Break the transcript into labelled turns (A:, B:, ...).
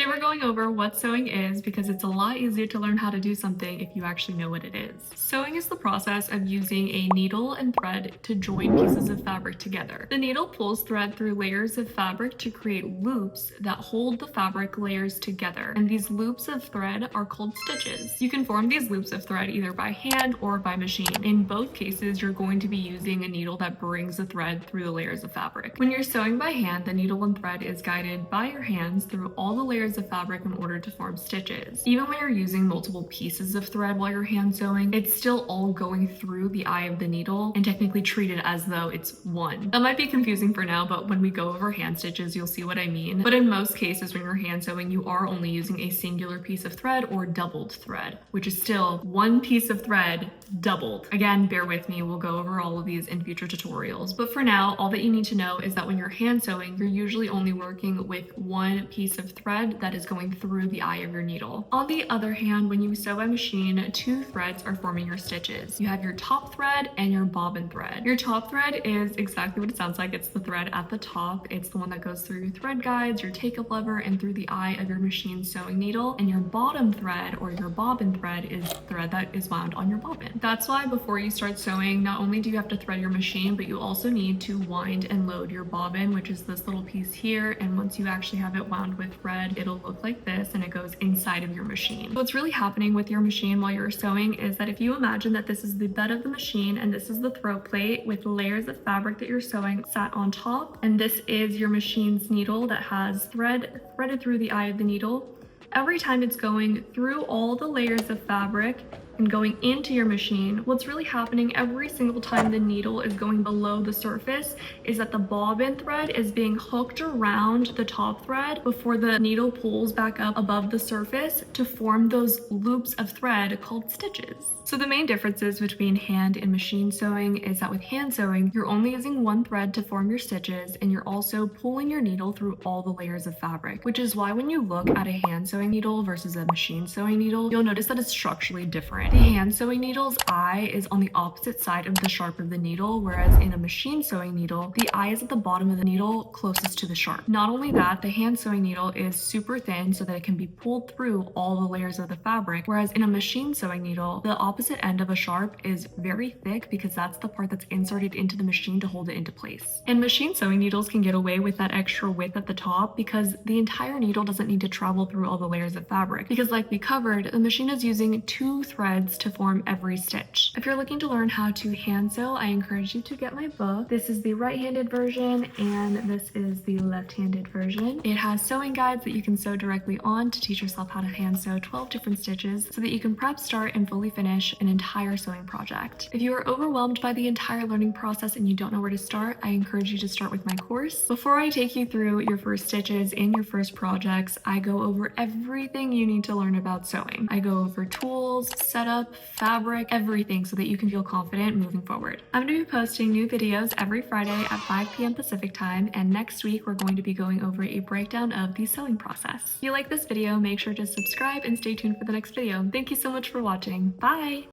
A: Today we're going over what sewing is because it's a lot easier to learn how to do something if you actually know what it is. Sewing is the process of using a needle and thread to join pieces of fabric together. The needle pulls thread through layers of fabric to create loops that hold the fabric layers together, and these loops of thread are called stitches. You can form these loops of thread either by hand or by machine. In both cases, you're going to be using a needle that brings the thread through the layers of fabric. When you're sewing by hand, the needle and thread is guided by your hands through all the layers of fabric in order to form stitches. Even when you're using multiple pieces of thread while you're hand sewing, it's still all going through the eye of the needle and technically treated as though it's one. That might be confusing for now, but when we go over hand stitches, you'll see what I mean. But in most cases, when you're hand sewing, you are only using a singular piece of thread or doubled thread, which is still one piece of thread doubled. Again, bear with me, we'll go over all of these in future tutorials. But for now, all that you need to know is that when you're hand sewing, you're usually only working with one piece of thread that is going through the eye of your needle. On the other hand, when you sew by machine, two threads are forming your stitches. You have your top thread and your bobbin thread. Your top thread is exactly what it sounds like. It's the thread at the top. It's the one that goes through your thread guides, your take-up lever, and through the eye of your machine sewing needle. And your bottom thread or your bobbin thread is thread that is wound on your bobbin. That's why before you start sewing, not only do you have to thread your machine, but you also need to wind and load your bobbin, which is this little piece here. And once you actually have it wound with thread, it'll look like this and it goes inside of your machine. So what's really happening with your machine while you're sewing is that if you imagine that this is the bed of the machine and this is the throat plate with layers of fabric that you're sewing sat on top, and this is your machine's needle that has threaded through the eye of the needle, every time it's going through all the layers of fabric and going into your machine, what's really happening every single time the needle is going below the surface is that the bobbin thread is being hooked around the top thread before the needle pulls back up above the surface to form those loops of thread called stitches. So the main differences between hand and machine sewing is that with hand sewing, you're only using one thread to form your stitches, and you're also pulling your needle through all the layers of fabric, which is why when you look at a hand sewing needle versus a machine sewing needle, you'll notice that it's structurally different. The hand sewing needle's eye is on the opposite side of the sharp of the needle, whereas in a machine sewing needle, the eye is at the bottom of the needle closest to the sharp. Not only that, the hand sewing needle is super thin so that it can be pulled through all the layers of the fabric, whereas in a machine sewing needle, the opposite end of a sharp is very thick because that's the part that's inserted into the machine to hold it into place. And machine sewing needles can get away with that extra width at the top because the entire needle doesn't need to travel through all the layers of fabric, because like we covered, the machine is using two threads to form every stitch. If you're looking to learn how to hand sew, I encourage you to get my book. This is the right-handed version and this is the left-handed version. It has sewing guides that you can sew directly on to teach yourself how to hand sew 12 different stitches so that you can prep, start, and fully finish an entire sewing project. If you are overwhelmed by the entire learning process and you don't know where to start, I encourage you to start with my course. Before I take you through your first stitches and your first projects, I go over everything you need to learn about sewing. I go over tools, setup, fabric, everything so that you can feel confident moving forward. I'm going to be posting new videos every Friday at 5 p.m. Pacific time, and next week we're going to be going over a breakdown of the sewing process. If you like this video, make sure to subscribe and stay tuned for the next video. Thank you so much for watching. Bye!